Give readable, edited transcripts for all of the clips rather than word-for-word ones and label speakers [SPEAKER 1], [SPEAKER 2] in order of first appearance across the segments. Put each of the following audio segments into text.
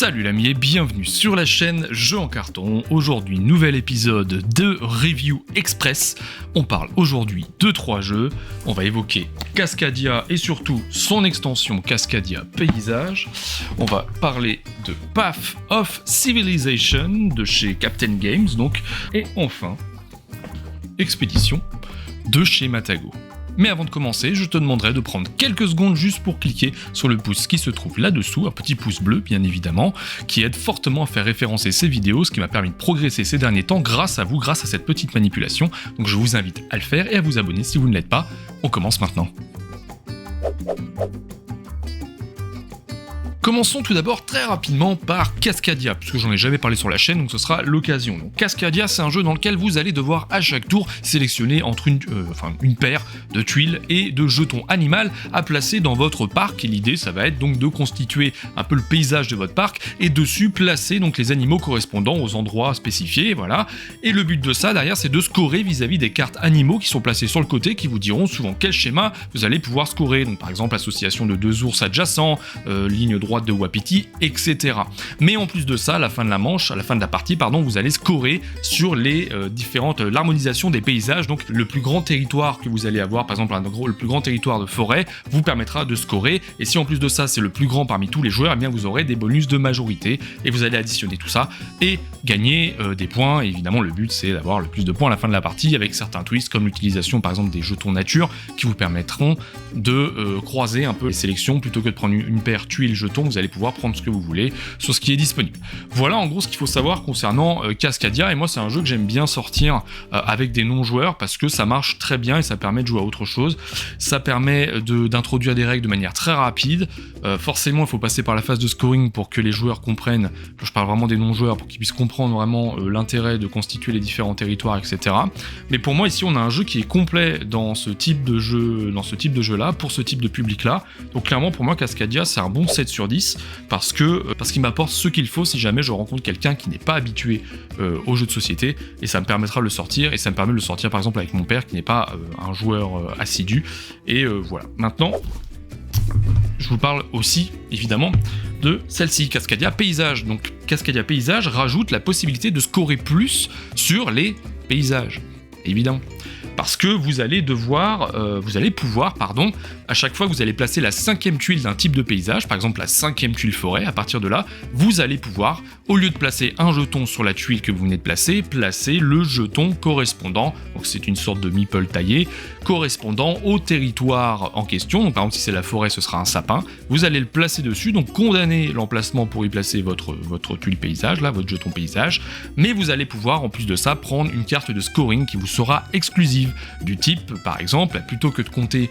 [SPEAKER 1] Salut l'ami et bienvenue sur la chaîne Jeux en carton. Aujourd'hui, nouvel épisode de Review Express. On parle aujourd'hui de 3 jeux. On va évoquer Cascadia et surtout son extension Cascadia Paysage. On va parler de Path of Civilization de chez Captain Games donc. Et enfin, Expédition de chez Matago. Mais avant de commencer, je te demanderai de prendre quelques secondes juste pour cliquer sur le pouce qui se trouve là-dessous, un petit pouce bleu bien évidemment, qui aide fortement à faire référencer ces vidéos, ce qui m'a permis de progresser ces derniers temps grâce à vous, grâce à cette petite manipulation. Donc je vous invite à le faire et à vous abonner si vous ne l'êtes pas. On commence maintenant. Commençons tout d'abord très rapidement par Cascadia, puisque j'en ai jamais parlé sur la chaîne, donc ce sera l'occasion. Donc Cascadia, c'est un jeu dans lequel vous allez devoir à chaque tour sélectionner entre une paire de tuiles et de jetons animaux à placer dans votre parc. Et l'idée, ça va être donc de constituer un peu le paysage de votre parc et dessus placer donc les animaux correspondant aux endroits spécifiés, voilà. Et le but de ça derrière, c'est de scorer vis-à-vis des cartes animaux qui sont placées sur le côté, qui vous diront souvent quel schéma vous allez pouvoir scorer. Donc par exemple, association de 2 ours adjacents, ligne droite de Wapiti, etc. Mais en plus de ça, à la fin de la partie, vous allez scorer sur les l'harmonisation des paysages. Donc le plus grand territoire que vous allez avoir, par exemple le plus grand territoire de forêt, vous permettra de scorer. Et si en plus de ça, c'est le plus grand parmi tous les joueurs, eh bien vous aurez des bonus de majorité et vous allez additionner tout ça et gagner des points. Et évidemment, le but c'est d'avoir le plus de points à la fin de la partie avec certains twists comme l'utilisation par exemple des jetons nature qui vous permettront de croiser un peu les sélections plutôt que de prendre une paire tuiles jetons. Vous allez pouvoir prendre ce que vous voulez sur ce qui est disponible. Voilà en gros ce qu'il faut savoir concernant Cascadia, et moi c'est un jeu que j'aime bien sortir avec des non-joueurs parce que ça marche très bien et ça permet de jouer à autre chose. Ça permet d'introduire des règles de manière très rapide. Forcément il faut passer par la phase de scoring pour que les joueurs comprennent, je parle vraiment des non-joueurs, pour qu'ils puissent comprendre vraiment l'intérêt de constituer les différents territoires, etc. Mais pour moi ici on a un jeu qui est complet dans ce type de jeu, là, pour ce type de public là. Donc clairement pour moi Cascadia c'est un bon 7 sur 10 parce qu'il m'apporte ce qu'il faut si jamais je rencontre quelqu'un qui n'est pas habitué aux jeux de société, et ça me permettra de le sortir, et ça me permet de le sortir par exemple avec mon père qui n'est pas un joueur assidu, et voilà. Maintenant je vous parle aussi évidemment de celle-ci, Cascadia Paysage. Donc Cascadia Paysage rajoute la possibilité de scorer plus sur les paysages, évidemment. Parce que vous allez pouvoir, à chaque fois que vous allez placer la 5e tuile d'un type de paysage, par exemple la 5e tuile forêt, à partir de là, vous allez pouvoir, au lieu de placer un jeton sur la tuile que vous venez de placer le jeton correspondant, donc c'est une sorte de meeple taillé, correspondant au territoire en question. Donc par exemple si c'est la forêt, ce sera un sapin, vous allez le placer dessus, donc condamner l'emplacement pour y placer votre tuile paysage, là, votre jeton paysage, mais vous allez pouvoir en plus de ça prendre une carte de scoring qui vous sera exclusive, du type, par exemple, plutôt que de compter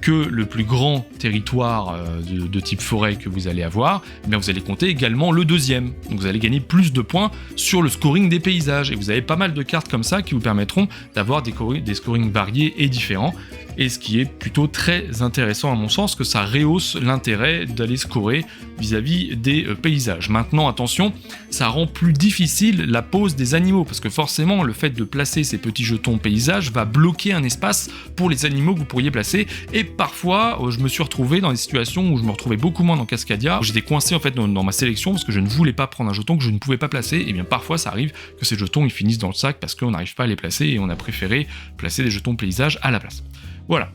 [SPEAKER 1] que le plus grand territoire de type forêt que vous allez avoir, eh bien vous allez compter également le deuxième. Donc vous allez gagner plus de points sur le scoring des paysages. Et vous avez pas mal de cartes comme ça qui vous permettront d'avoir des scorings variés et différents. Et ce qui est plutôt très intéressant à mon sens, que ça rehausse l'intérêt d'aller scorer vis-à-vis des paysages. Maintenant, attention, ça rend plus difficile la pose des animaux, parce que forcément, le fait de placer ces petits jetons paysages va bloquer un espace pour les animaux que vous pourriez placer. Et parfois, je me suis retrouvé dans des situations où je me retrouvais beaucoup moins dans Cascadia, où j'étais coincé en fait dans ma sélection, parce que je ne voulais pas prendre un jeton que je ne pouvais pas placer. Et bien parfois, ça arrive que ces jetons ils finissent dans le sac parce qu'on n'arrive pas à les placer et on a préféré placer des jetons paysages à la place. Voilà.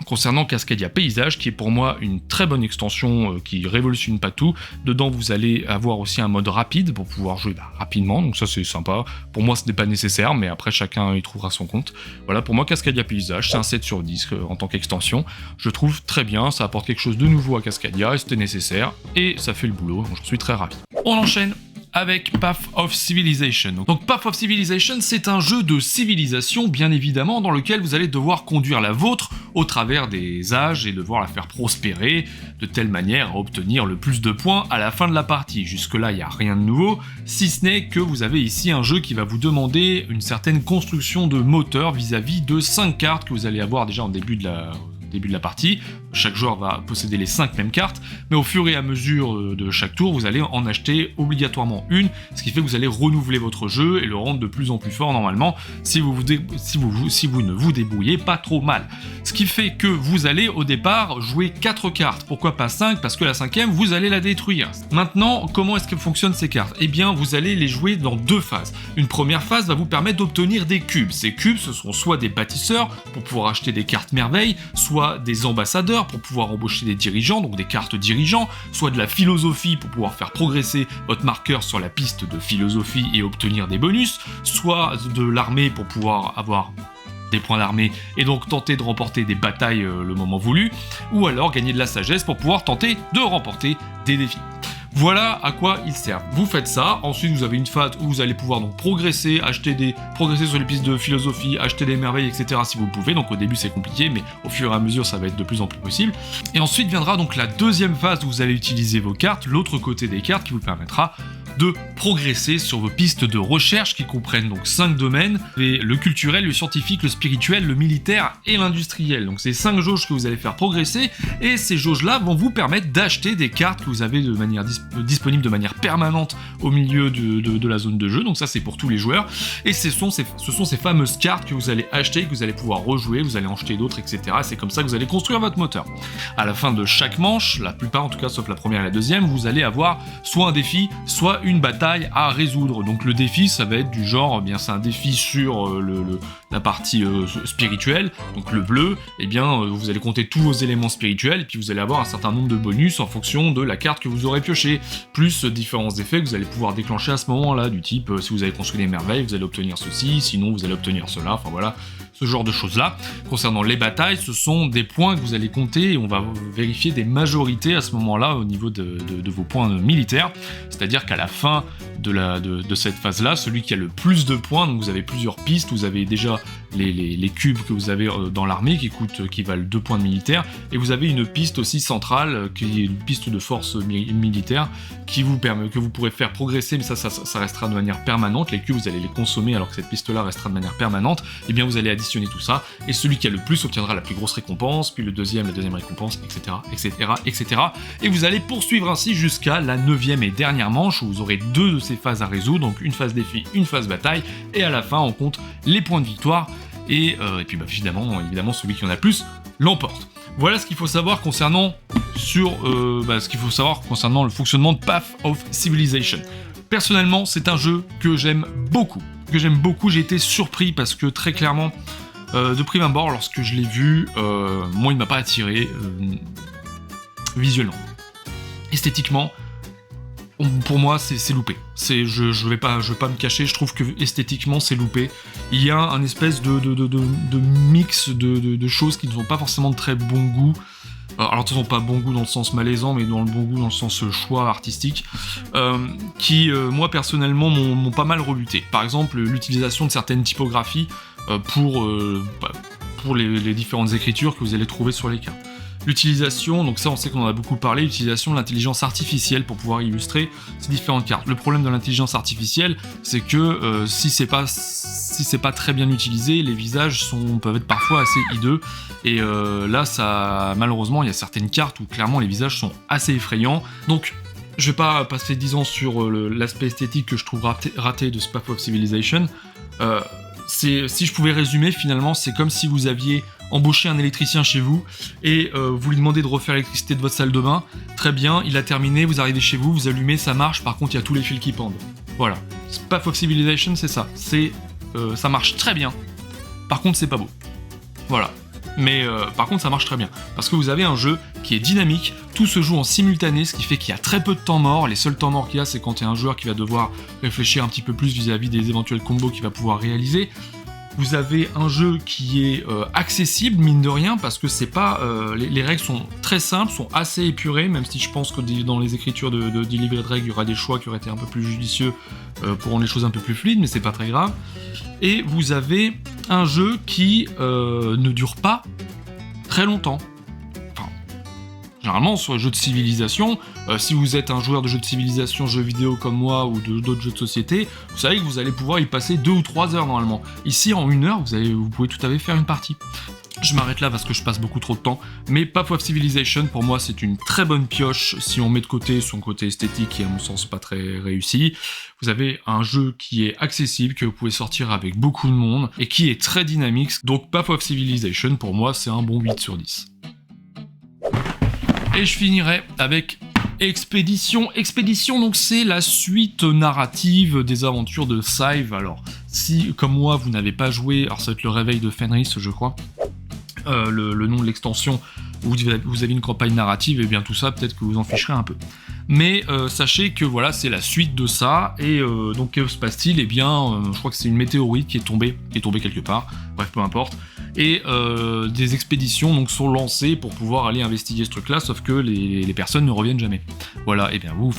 [SPEAKER 1] Concernant Cascadia Paysage, qui est pour moi une très bonne extension qui révolutionne pas tout. Dedans, vous allez avoir aussi un mode rapide pour pouvoir jouer rapidement, donc ça c'est sympa. Pour moi, ce n'est pas nécessaire, mais après chacun y trouvera son compte. Voilà, pour moi, Cascadia Paysage, c'est un 7 sur 10 en tant qu'extension. Je trouve très bien, ça apporte quelque chose de nouveau à Cascadia, et c'était nécessaire, et ça fait le boulot, donc je suis très ravi. On enchaîne avec Path of Civilization. Donc Path of Civilization, c'est un jeu de civilisation, bien évidemment, dans lequel vous allez devoir conduire la vôtre au travers des âges et devoir la faire prospérer de telle manière à obtenir le plus de points à la fin de la partie. Jusque-là, il n'y a rien de nouveau, si ce n'est que vous avez ici un jeu qui va vous demander une certaine construction de moteur vis-à-vis de 5 cartes que vous allez avoir déjà en début de la partie, chaque joueur va posséder les 5 mêmes cartes, mais au fur et à mesure de chaque tour, vous allez en acheter obligatoirement une, ce qui fait que vous allez renouveler votre jeu et le rendre de plus en plus fort normalement, si vous ne vous débrouillez pas trop mal. Ce qui fait que vous allez au départ jouer 4 cartes, pourquoi pas 5, parce que la 5e, vous allez la détruire. Maintenant, comment est-ce que fonctionnent ces cartes? Eh bien, vous allez les jouer dans 2 phases. Une première phase va vous permettre d'obtenir des cubes. Ces cubes, ce sont soit des bâtisseurs, pour pouvoir acheter des cartes merveilles, soit des ambassadeurs, pour pouvoir embaucher des dirigeants, donc des cartes dirigeants, soit de la philosophie, pour pouvoir faire progresser votre marqueur sur la piste de philosophie et obtenir des bonus, soit de l'armée pour pouvoir avoir des points d'armée et donc tenter de remporter des batailles le moment voulu, ou alors gagner de la sagesse pour pouvoir tenter de remporter des défis. Voilà à quoi ils servent. Vous faites ça, ensuite vous avez une phase où vous allez pouvoir donc progresser, progresser sur les pistes de philosophie, acheter des merveilles, etc. si vous le pouvez. Donc au début c'est compliqué, mais au fur et à mesure ça va être de plus en plus possible. Et ensuite viendra donc la deuxième phase où vous allez utiliser vos cartes, l'autre côté des cartes qui vous permettra de progresser sur vos pistes de recherche qui comprennent donc 5 domaines, le culturel, le scientifique, le spirituel, le militaire et l'industriel. Donc c'est 5 jauges que vous allez faire progresser et ces jauges-là vont vous permettre d'acheter des cartes que vous avez de manière disponibles de manière permanente au milieu de la zone de jeu. Donc ça c'est pour tous les joueurs et ce sont ces fameuses cartes que vous allez acheter, que vous allez pouvoir rejouer, vous allez en acheter d'autres, etc. C'est comme ça que vous allez construire votre moteur. À la fin de chaque manche, la plupart en tout cas sauf la première et la deuxième, vous allez avoir soit un défi, soit une bataille à résoudre. Donc le défi ça va être du genre, eh bien c'est un défi sur la partie spirituelle, donc le bleu, eh bien vous allez compter tous vos éléments spirituels et puis vous allez avoir un certain nombre de bonus en fonction de la carte que vous aurez pioché, plus différents effets que vous allez pouvoir déclencher à ce moment-là, du type si vous avez construit des merveilles, vous allez obtenir ceci, sinon vous allez obtenir cela, enfin voilà, ce genre de choses-là. Concernant les batailles, ce sont des points que vous allez compter et on va vérifier des majorités à ce moment-là au niveau de vos points militaires, c'est-à-dire qu'à la fin de cette phase-là, celui qui a le plus de points, donc vous avez plusieurs pistes, vous avez déjà les cubes que vous avez dans l'armée qui valent 2 points de militaire, et vous avez une piste aussi centrale qui est une piste de force militaire qui vous permet, que vous pourrez faire progresser, mais ça restera de manière permanente. Les cubes vous allez les consommer alors que cette piste-là restera de manière permanente. Et bien vous allez additionner tout ça, et celui qui a le plus obtiendra la plus grosse récompense, puis la deuxième récompense, etc., etc., etc. Et vous allez poursuivre ainsi jusqu'à la 9e et dernière manche où vous aurez 2 de ces phases à résoudre, donc une phase défi, une phase bataille, et à la fin on compte les points de victoire. Et puis évidemment celui qui en a le plus l'emporte. Voilà ce qu'il faut savoir concernant le fonctionnement de Path of Civilization. Personnellement, c'est un jeu que j'aime beaucoup. J'ai été surpris parce que très clairement, de prime abord, lorsque je l'ai vu, moi il m'a pas attiré visuellement. Esthétiquement, pour moi c'est loupé. Je vais pas me cacher, je trouve que esthétiquement c'est loupé. Il y a un espèce de mix de choses qui ne sont pas forcément de très bon goût. Alors attention, pas bon goût dans le sens malaisant, mais dans le bon goût dans le sens choix artistique, qui moi personnellement m'ont pas mal rebuté. Par exemple, l'utilisation de certaines typographies pour les différentes écritures que vous allez trouver sur les cartes. L'utilisation, donc ça on sait qu'on en a beaucoup parlé, l'utilisation de l'intelligence artificielle pour pouvoir illustrer ces différentes cartes. Le problème de l'intelligence artificielle, c'est que si c'est pas très bien utilisé, les visages peuvent être parfois assez hideux, et là malheureusement il y a certaines cartes où clairement les visages sont assez effrayants. Donc je vais pas passer 10 ans sur l'aspect esthétique que je trouve raté de Path of Civilization. Si je pouvais résumer, finalement c'est comme si vous aviez embauché un électricien chez vous et vous lui demandez de refaire l'électricité de votre salle de bain. Très bien, il a terminé, vous arrivez chez vous, vous allumez, ça marche, par contre il y a tous les fils qui pendent. Voilà, Path of Civilization c'est ça, ça marche très bien, par contre c'est pas beau. Voilà, mais par contre ça marche très bien, parce que vous avez un jeu qui est dynamique, tout se joue en simultané, ce qui fait qu'il y a très peu de temps mort. Les seuls temps morts qu'il y a, c'est quand il y a un joueur qui va devoir réfléchir un petit peu plus vis-à-vis des éventuels combos qu'il va pouvoir réaliser. Vous avez un jeu qui est accessible, mine de rien, parce que c'est pas les règles sont très simples, sont assez épurées, même si je pense que dans les écritures de livret de règles, il y aura des choix qui auraient été un peu plus judicieux pour rendre les choses un peu plus fluides, mais c'est pas très grave. Et vous avez un jeu qui ne dure pas très longtemps. Généralement, sur les jeux de civilisation, si vous êtes un joueur de jeux de civilisation, jeux vidéo comme moi, ou d'autres jeux de société, vous savez que vous allez pouvoir y passer 2 ou 3 heures normalement. Ici, en 1 heure, vous pouvez tout à fait faire une partie. Je m'arrête là parce que je passe beaucoup trop de temps, mais Path of Civilization pour moi c'est une très bonne pioche si on met de côté son côté esthétique qui est à mon sens pas très réussi. Vous avez un jeu qui est accessible, que vous pouvez sortir avec beaucoup de monde et qui est très dynamique, donc Path of Civilization pour moi c'est un bon 8 sur 10. Et je finirai avec Expédition. Expédition, donc c'est la suite narrative des aventures de Scythe. Alors, si comme moi vous n'avez pas joué, alors ça va être le réveil de Fenris, je crois, le nom de l'extension, où vous avez une campagne narrative, et bien tout ça, peut-être que vous en ficherez un peu. Mais sachez que voilà, c'est la suite de ça, et donc que se passe-t-il? Eh bien, je crois que c'est une météorite qui est tombée quelque part, bref, peu importe. Et des expéditions donc sont lancées pour pouvoir aller investiguer ce truc-là, sauf que les personnes ne reviennent jamais. Voilà, et bien vous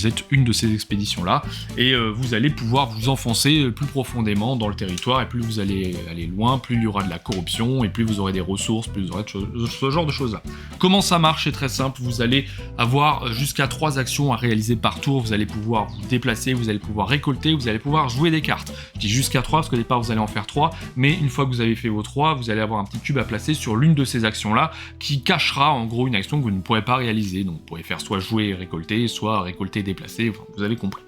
[SPEAKER 1] êtes une de ces expéditions-là, et vous allez pouvoir vous enfoncer plus profondément dans le territoire, et plus vous allez aller loin, plus il y aura de la corruption, et plus vous aurez des ressources, plus vous aurez ce genre de choses-là. Comment ça marche? C'est très simple, vous allez avoir jusqu'à 3 actions à réaliser par tour, vous allez pouvoir vous déplacer, vous allez pouvoir récolter, vous allez pouvoir jouer des cartes. Je dis jusqu'à 3 parce qu'au départ vous allez en faire 3, mais une fois que vous avez fait vos 3, vous allez avoir un petit cube à placer sur l'une de ces actions-là qui cachera en gros une action que vous ne pourrez pas réaliser. Donc vous pourrez faire soit jouer et récolter, soit récolter et déplacer, enfin, vous avez compris.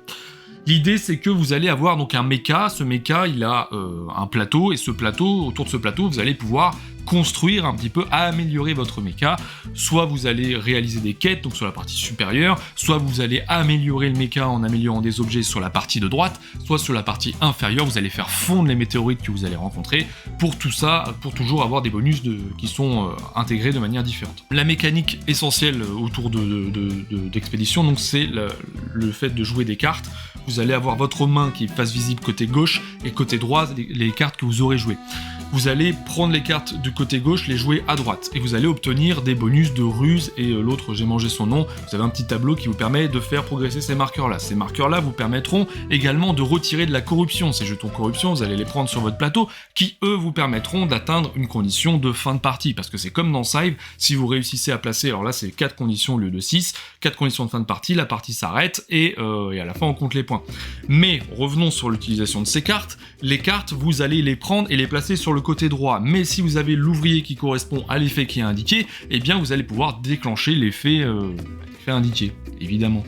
[SPEAKER 1] L'idée c'est que vous allez avoir donc un mecha, ce mecha il a un plateau, et ce plateau, autour de ce plateau vous allez pouvoir construire un petit peu, améliorer votre mecha. Soit vous allez réaliser des quêtes, donc sur la partie supérieure, soit vous allez améliorer le mecha en améliorant des objets sur la partie de droite, soit sur la partie inférieure, vous allez faire fondre les météorites que vous allez rencontrer. Pour tout ça, pour toujours avoir des bonus qui sont intégrés de manière différente. La mécanique essentielle autour d'Expédition, donc c'est le fait de jouer des cartes. Vous allez avoir votre main qui est face visible côté gauche, et côté droit, les cartes que vous aurez jouées. Vous allez prendre les cartes du côté gauche, les jouer à droite, et vous allez obtenir des bonus de ruse, et l'autre, j'ai mangé son nom, vous avez un petit tableau qui vous permet de faire progresser ces marqueurs-là. Ces marqueurs-là vous permettront également de retirer de la corruption. Ces jetons corruption, vous allez les prendre sur votre plateau, qui eux vous permettront d'atteindre une condition de fin de partie, parce que c'est comme dans Scythe, si vous réussissez à placer, alors là c'est 4 conditions au lieu de 6, 4 conditions de fin de partie, la partie s'arrête, et à la fin on compte les points. Mais revenons sur l'utilisation de ces cartes. Les cartes, vous allez les prendre et les placer sur le côté droit, mais si vous avez l'ouvrier qui correspond à l'effet qui est indiqué, eh bien vous allez pouvoir déclencher l'effet indiqué, évidemment.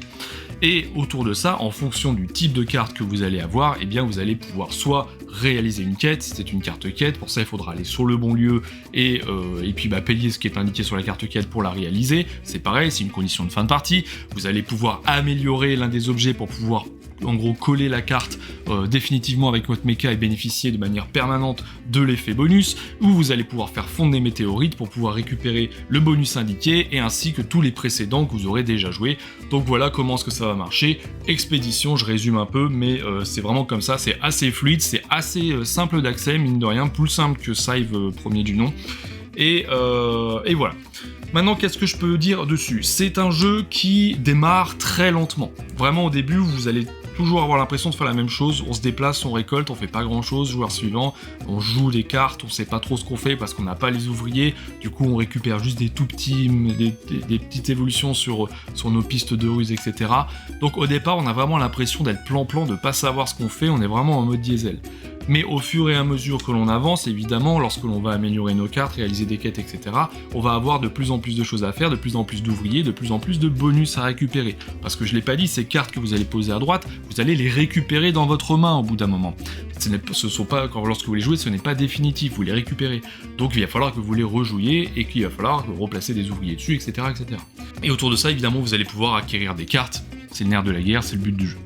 [SPEAKER 1] Et autour de ça, en fonction du type de carte que vous allez avoir, eh bien vous allez pouvoir soit réaliser une quête, si c'est une carte quête, pour ça il faudra aller sur le bon lieu et puis payer ce qui est indiqué sur la carte quête pour la réaliser. C'est pareil, c'est une condition de fin de partie. Vous allez pouvoir améliorer l'un des objets pour pouvoir en gros coller la carte définitivement avec votre mecha et bénéficier de manière permanente de l'effet bonus, ou vous allez pouvoir faire fondre des météorites pour pouvoir récupérer le bonus indiqué, et ainsi que tous les précédents que vous aurez déjà joués. Donc voilà comment est-ce que ça va marcher. Expédition, je résume un peu, mais c'est vraiment comme ça, c'est assez fluide, c'est assez simple d'accès, mine de rien, plus simple que Scythe premier du nom, et voilà. Maintenant, qu'est-ce que je peux dire dessus? C'est un jeu qui démarre très lentement. Vraiment, au début, vous allez toujours avoir l'impression de faire la même chose. On se déplace, on récolte, on fait pas grand-chose. Joueur suivant, on joue des cartes, on sait pas trop ce qu'on fait parce qu'on n'a pas les ouvriers. Du coup, on récupère juste des petites évolutions sur nos pistes de ruse, etc. Donc, au départ, on a vraiment l'impression d'être plan-plan, de pas savoir ce qu'on fait. On est vraiment en mode diesel. Mais au fur et à mesure que l'on avance, évidemment, lorsque l'on va améliorer nos cartes, réaliser des quêtes, etc., on va avoir de plus en plus de choses à faire, de plus en plus d'ouvriers, de plus en plus de bonus à récupérer. Parce que je l'ai pas dit, ces cartes que vous allez poser à droite, vous allez les récupérer dans votre main au bout d'un moment. Lorsque vous les jouez, ce n'est pas définitif, vous les récupérez. Donc il va falloir que vous les rejouiez et qu'il va falloir replacer des ouvriers dessus, etc., etc. Et autour de ça, évidemment, vous allez pouvoir acquérir des cartes. C'est le nerf de la guerre, c'est le but du jeu.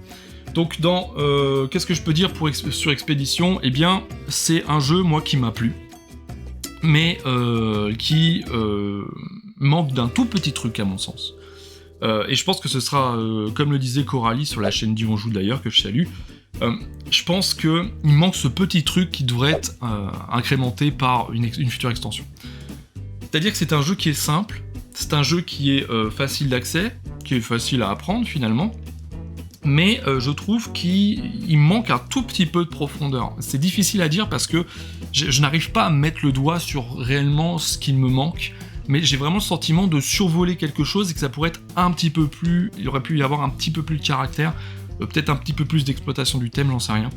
[SPEAKER 1] Donc qu'est-ce que je peux dire sur Expédition? Eh bien, c'est un jeu, moi, qui m'a plu, mais qui manque d'un tout petit truc à mon sens. Et je pense que ce sera, comme le disait Coralie sur la chaîne du On Joue d'ailleurs, que je salue, je pense qu'il manque ce petit truc qui devrait être incrémenté par une future extension. C'est-à-dire que c'est un jeu qui est simple, c'est un jeu qui est facile d'accès, qui est facile à apprendre finalement, mais je trouve qu'il manque un tout petit peu de profondeur. C'est difficile à dire parce que je n'arrive pas à mettre le doigt sur réellement ce qu'il me manque, mais j'ai vraiment le sentiment de survoler quelque chose et que ça pourrait être un petit peu plus... Il aurait pu y avoir un petit peu plus de caractère, peut-être un petit peu plus d'exploitation du thème, j'en sais rien.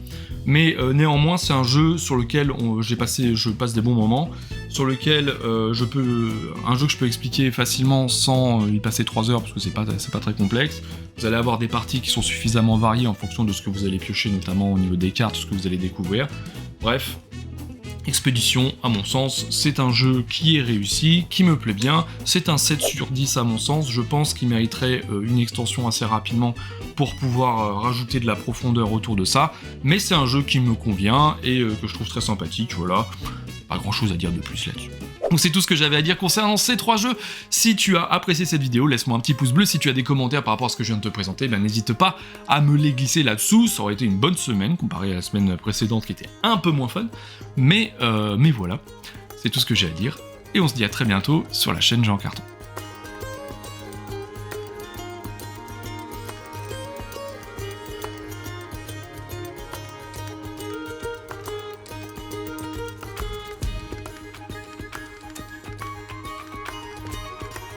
[SPEAKER 1] Mais néanmoins, c'est un jeu sur lequel je passe des bons moments, sur lequel un jeu que je peux expliquer facilement sans y passer 3 heures, parce que c'est pas très complexe. Vous allez avoir des parties qui sont suffisamment variées en fonction de ce que vous allez piocher, notamment au niveau des cartes, ce que vous allez découvrir. Bref, Expédition, à mon sens, c'est un jeu qui est réussi, qui me plaît bien, c'est un 7 sur 10 à mon sens, je pense qu'il mériterait une extension assez rapidement pour pouvoir rajouter de la profondeur autour de ça, mais c'est un jeu qui me convient et que je trouve très sympathique, voilà, pas grand chose à dire de plus là-dessus. Donc c'est tout ce que j'avais à dire concernant ces 3 jeux. Si tu as apprécié cette vidéo, laisse-moi un petit pouce bleu. Si tu as des commentaires par rapport à ce que je viens de te présenter, ben n'hésite pas à me les glisser là-dessous. Ça aurait été une bonne semaine comparé à la semaine précédente qui était un peu moins fun. Mais voilà, c'est tout ce que j'ai à dire. Et on se dit à très bientôt sur la chaîne Jean Carton.